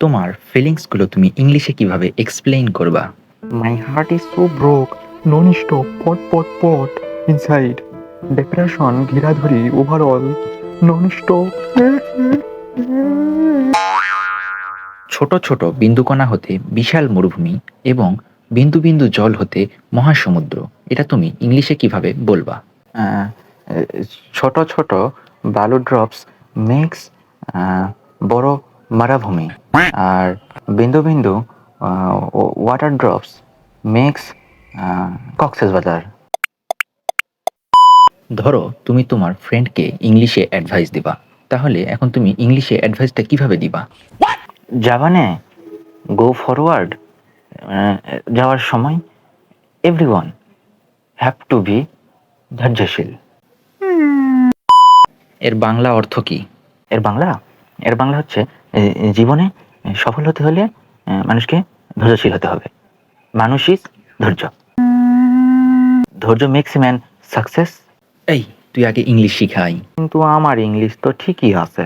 তোমার ফিলিংসগুলো তুমি ইংলিশে কিভাবে এক্সপ্লেইন করবা? My heart is so broke, non-stop, pot, inside. Depression, ঘিরাধরি, overall, non-stop. ছোট ছোট বিন্দুকণা হতে বিশাল মরুভূমি এবং বিন্দু বিন্দু জল হতে মহাসমুদ্র, এটা তুমি ইংলিশে কিভাবে বলবা? আহ, ছোট ছোট বালু ড্রপস মেক্স বড় মারাভূমি, আর বিন্দু বিন্দু ওয়াটার ড্রপস মেক্স কক্সেস বাজার। ধরো তুমি তোমার ফ্রেন্ডকে ইংলিশে অ্যাডভাইস দিবা, তাহলে এখন তুমি ইংলিশে অ্যাডভাইসটা কিভাবে দিবা? জাপানে গো ফরওয়ার্ড, যাওয়ার সময় এভরিওয়ান হ্যাভ টু বি ধৈর্যশীল। এর বাংলা অর্থ কি? এর বাংলা এর বাংলা হচ্ছে জীবনে সফল হতে হলে মানুষকে ধৈর্যশীল হতে হবে। মানুষ ইজ ধৈর্য। ধৈর্য মেক্স ম্যান সাকসেস। এই, তুই আগে ইংলিশ শিখাই। কিন্তু আমার ইংলিশ তো ঠিকই আছে।